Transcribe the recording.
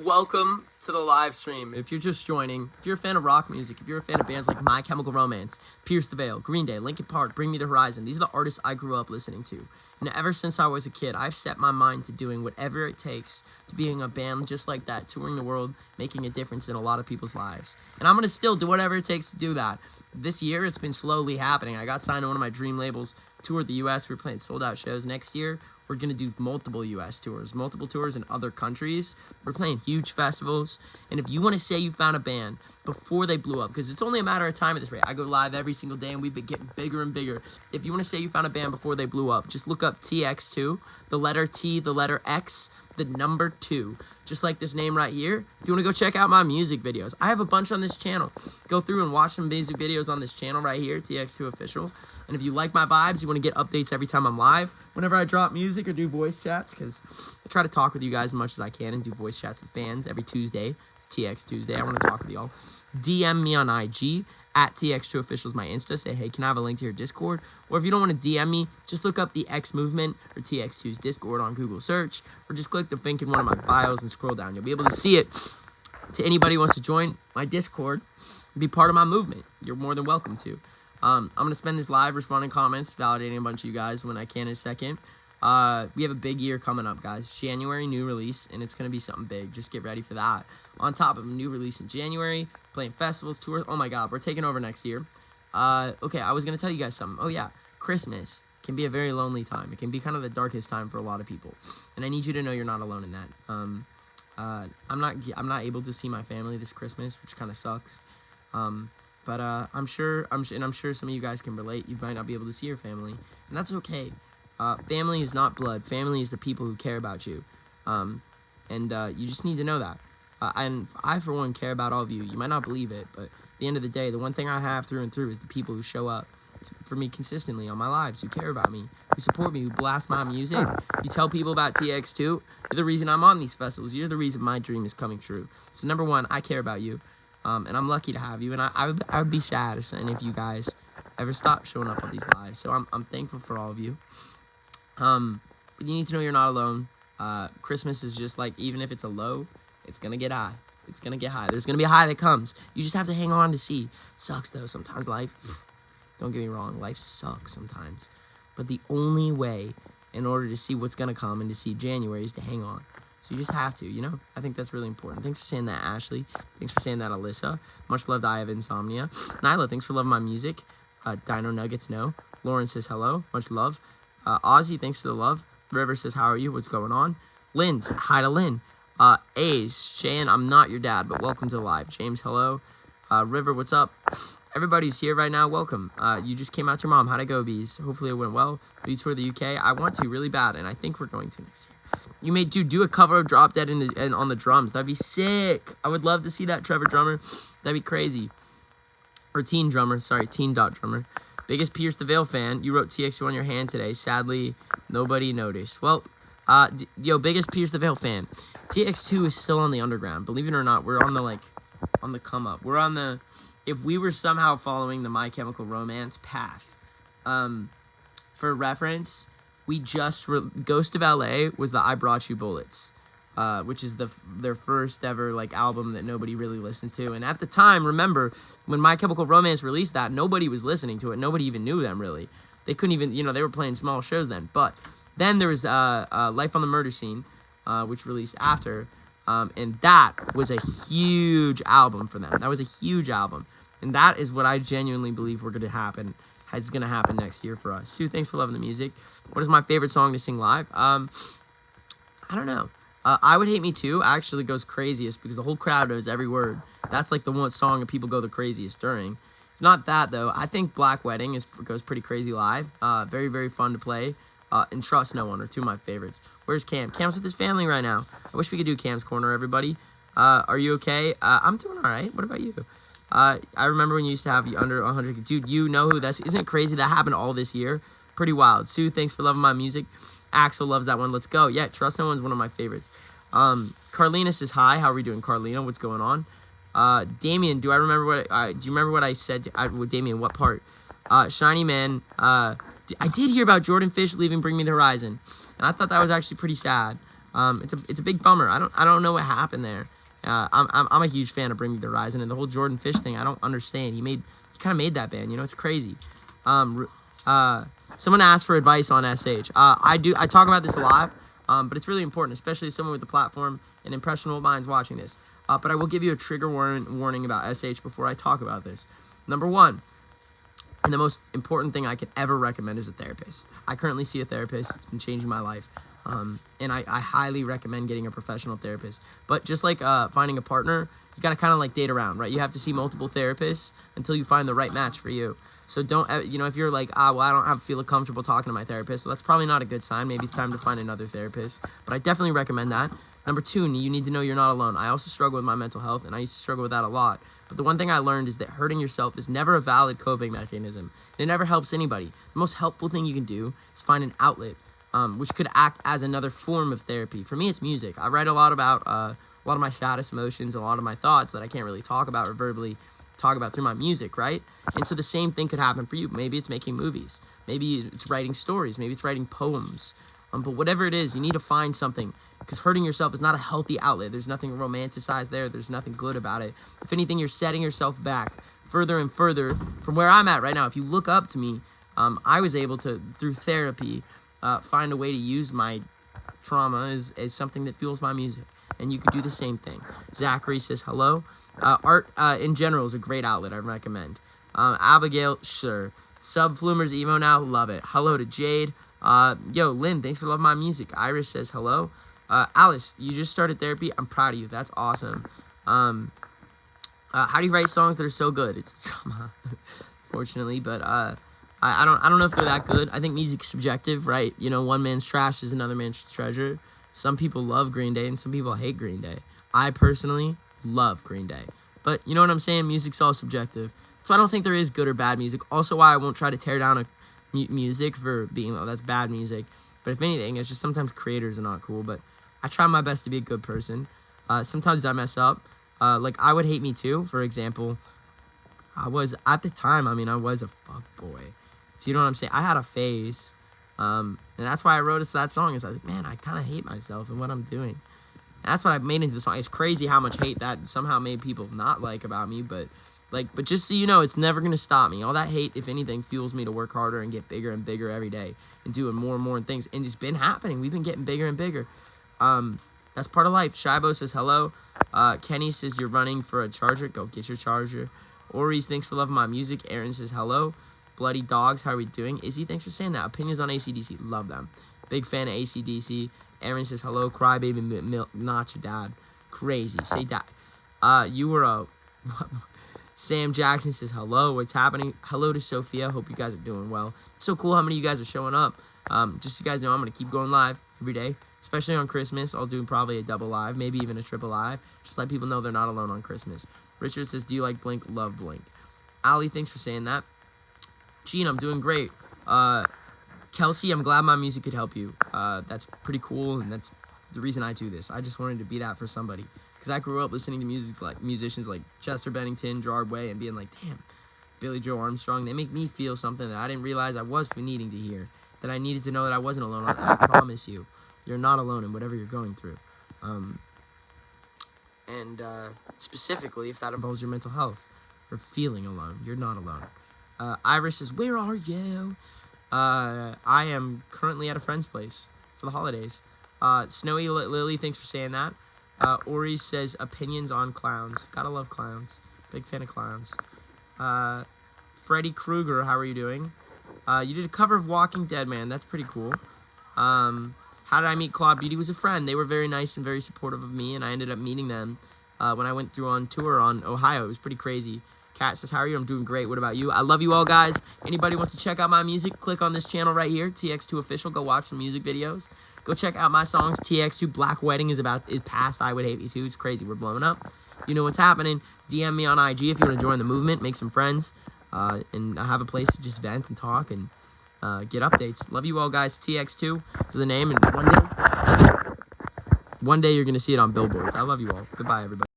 Welcome to the live stream. If you're just joining, if you're a fan of rock music, if you're a fan of bands like My Chemical Romance, Pierce the Veil, Green Day, Linkin Park, Bring Me the Horizon, these are the artists I grew up listening to. And ever since I was a kid, I've set my mind to doing whatever it takes to being a band just like that, touring the world, making a difference in a lot of people's lives. And I'm going to still do whatever it takes to do that. This year, it's been slowly happening. I got signed to one of my dream labels, toured the U.S. We're playing sold-out shows. Next year, we're going to do multiple U.S. tours, multiple tours in other countries. We're playing huge festivals. And if you want to say you found a band before they blew up, because it's only a matter of time at this rate. I go live every single day, and we've been getting bigger and bigger. If you want to say you found a band before they blew up, just look up TX2, the letter T, the letter X, the number 2, just like this name right here. If you want to go check out my music videos, I have a bunch on this channel. Go through and watch some music videos on this channel right here, TX2 Official. And if you like my vibes, you want to get updates every time I'm live, whenever I drop music or do voice chats, because I try to talk with you guys as much as I can and do voice chats with fans every Tuesday. It's TX Tuesday. I want to talk with y'all. DM me on IG at TX2 Official is my Insta. Say, hey, can I have a link to your Discord? Or if you don't want to DM me, just look up the X Movement or TX2's Discord on Google search, or just click the link in one of my bios and scroll down. You'll be able to see it. To anybody who wants to join my Discord and be part of my movement, you're more than welcome to. I'm going to spend this live responding comments, validating a bunch of you guys when I can in a second. We have a big year coming up, guys. January, new release, and it's going to be something big. Just get ready for that. On top of a new release in January, playing festivals, tours. Oh, my God, we're taking over next year. Okay, I was going to tell you guys something. Oh, yeah, Christmas can be a very lonely time. It can be kind of the darkest time for a lot of people, and I need you to know you're not alone in that. I'm not able to see my family this Christmas, which kind of sucks. But I'm sure some of you guys can relate. You might not be able to see your family, and that's okay. Family is not blood. Family is the people who care about you, and you just need to know that. And I, for one, care about all of you. You might not believe it, but at the end of the day, the one thing I have through and through is the people who show up for me consistently on my lives, who care about me, who support me, who blast my music. You tell people about TX2, you're the reason I'm on these festivals. You're the reason my dream is coming true. So number one, I care about you. And I'm lucky to have you, and I would be sad if you guys ever stopped showing up on these lives. So I'm thankful for all of you. But you need to know you're not alone. Christmas is just like, even if it's a low, it's gonna get high. It's gonna get high. There's gonna be a high that comes. You just have to hang on to see. Sucks though sometimes. Life. Don't get me wrong. Life sucks sometimes. But the only way, in order to see what's gonna come and to see January, is to hang on. So you just have to, you know? I think that's really important. Thanks for saying that, Ashley. Thanks for saying that, Alyssa. Much love to I Have Insomnia. Nyla, thanks for loving my music. Dino Nuggets, no. Lauren says hello. Much love. Ozzy, thanks for the love. River says, how are you? What's going on? Lynn, hi to Lynn. A's, Shan, I'm not your dad, but welcome to the live. James, hello. River, what's up? Everybody who's here right now, welcome. You just came out to your mom. How'd it go, bees? Hopefully it went well. Will you tour the UK? I want to really bad, and I think we're going to next year. You may do a cover of Drop Dead on the drums. That'd be sick. I would love to see that, Trevor Drummer. That'd be crazy. Or Teen Drummer. Sorry, Teen Dot Drummer. Biggest Pierce the Veil fan. You wrote TX2 on your hand today. Sadly, nobody noticed. Well, biggest Pierce the Veil fan. TX2 is still on the underground. Believe it or not, we're on the come up. We're on the, if we were somehow following the My Chemical Romance path, for reference, we just Ghost of LA was the I Brought You Bullets, which is their first ever album that nobody really listens to. And at the time, remember when My Chemical Romance released that, nobody was listening to it. Nobody even knew them really. They couldn't even, they were playing small shows then. But then there was Life on the Murder Scene, which released after, and that was a huge album for them. That was a huge album, and that is what I genuinely believe is going to happen next year for us. Sue, thanks for loving the music. What is my favorite song to sing live? I don't know. I Would Hate Me Too actually goes craziest because the whole crowd knows every word. That's like the one song that people go the craziest during. If not that, though, I think Black Wedding goes pretty crazy live. Very, very fun to play. And Trust No One are two of my favorites. Where's Cam? Cam's with his family right now. I wish we could do Cam's Corner, everybody. Are you okay? I'm doing all right. What about you? I remember when you used to have under 100. Dude, you know who that's... Isn't it crazy that happened all this year? Pretty wild. Sue, thanks for loving my music. Axel loves that one. Let's go. Yeah, Trust No One's one of my favorites. Carlina says hi. How are we doing, Carlina? What's going on? Damien, do you remember what I said? Damien, what part? Shiny Man. I did hear about Jordan Fish leaving Bring Me the Horizon, and I thought that was actually pretty sad. It's a big bummer. I don't know what happened there. I'm a huge fan of Bring Me the Horizon, and the whole Jordan Fish thing I don't understand. He kind of made that band, you know, it's crazy. Someone asked for advice on SH. I talk about this a lot, but it's really important, especially as someone with a platform and impressionable minds watching this. But I will give you a trigger warning about SH before I talk about this. Number one, and the most important thing I could ever recommend is a therapist. I currently see a therapist. It's been changing my life. And I highly recommend getting a professional therapist. But just like finding a partner, you got to kind of like date around, right? You have to see multiple therapists until you find the right match for you. So don't, you know, if you're like, well, I don't feel comfortable talking to my therapist, so that's probably not a good sign. Maybe it's time to find another therapist. But I definitely recommend that. Number two, you need to know you're not alone. I also struggle with my mental health, and I used to struggle with that a lot. But the one thing I learned is that hurting yourself is never a valid coping mechanism. It never helps anybody. The most helpful thing you can do is find an outlet, which could act as another form of therapy. For me, it's music. I write a lot about a lot of my saddest emotions, a lot of my thoughts that I can't really talk about or verbally talk about through my music, right? And so the same thing could happen for you. Maybe it's making movies. Maybe it's writing stories. Maybe it's writing poems. But whatever it is, you need to find something, because hurting yourself is not a healthy outlet. There's nothing romanticized there. There's nothing good about it. If anything, you're setting yourself back further and further from where I'm at right now. If you look up to me, I was able to, through therapy, find a way to use my trauma as something that fuels my music. And you could do the same thing. Zachary says hello. Art in general is a great outlet. I recommend. Abigail, sure. Subflumer's emo now, love it. Hello to Jade. Yo, Lynn, thanks for loving my music. Iris says hello. Alice, you just started therapy. I'm proud of you. That's awesome. How do you write songs that are so good? It's drama, fortunately, but I don't know if they're that good. I think music's subjective, right? You know, one man's trash is another man's treasure. Some people love Green Day and some people hate Green Day. I personally love Green Day. But you know what I'm saying? Music's all subjective. So I don't think there is good or bad music. Also why I won't try to tear down a music for being, oh, that's bad music. But if anything, it's just sometimes creators are not cool. But I try my best to be a good person. Sometimes I mess up. Like I Would Hate Me Too, for example. I was, at the time, I was a fuckboy. So you know what I'm saying? I had a phase. And that's why I wrote that song. Is I was like, man, I kind of hate myself and what I'm doing. And that's what I made into the song. It's crazy how much hate that somehow made people not like about me. But just so you know, it's never going to stop me. All that hate, if anything, fuels me to work harder and get bigger and bigger every day and doing more and more things. And it's been happening. We've been getting bigger and bigger. That's part of life. Shibo says hello. Kenny says you're running for a charger. Go get your charger. Oris, thanks for loving my music. Aaron says hello. Bloody Dogs, how are we doing? Izzy, thanks for saying that. Opinions on AC/DC, love them. Big fan of AC/DC. Aaron says hello. Crybaby, not your dad. Crazy. Say that. You were a... Sam Jackson says hello. What's happening? Hello to Sophia. Hope you guys are doing well. It's so cool how many of you guys are showing up. Just so you guys know, I'm going to keep going live every day, especially on Christmas. I'll do probably a double live, maybe even a triple live. Just let people know they're not alone on Christmas. Richard says, do you like Blink? Love Blink. Ali, thanks for saying that. Gene, I'm doing great. Kelsey, I'm glad my music could help you. That's pretty cool, and that's the reason I do this. I just wanted to be that for somebody. Because I grew up listening to musicians like Chester Bennington, Gerard Way, and being like, damn, Billy Joe Armstrong, they make me feel something that I didn't realize I was needing to hear, that I needed to know that I wasn't alone. I promise you, you're not alone in whatever you're going through. Specifically, if that involves your mental health or feeling alone, you're not alone. Iris says, where are you? I am currently at a friend's place for the holidays. Snowy Lily, thanks for saying that. Ori says, opinions on clowns. Gotta love clowns. Big fan of clowns. Freddy Krueger, how are you doing? You did a cover of Walking Dead, man. That's pretty cool. How did I meet Claude Beauty? Was a friend. They were very nice and very supportive of me, and I ended up meeting them when I went through on tour on Ohio. It was pretty crazy. Kat says, how are you? I'm doing great. What about you? I love you all, guys. Anybody wants to check out my music, click on this channel right here, TX2 Official. Go watch some music videos. Go check out my songs. TX2 Black Wedding is past I Would Hate Me Too. It's crazy. We're blowing up. You know what's happening. DM me on IG if you want to join the movement, make some friends, and have a place to just vent and talk and get updates. Love you all, guys. TX2 is the name, and one day you're going to see it on billboards. I love you all. Goodbye, everybody.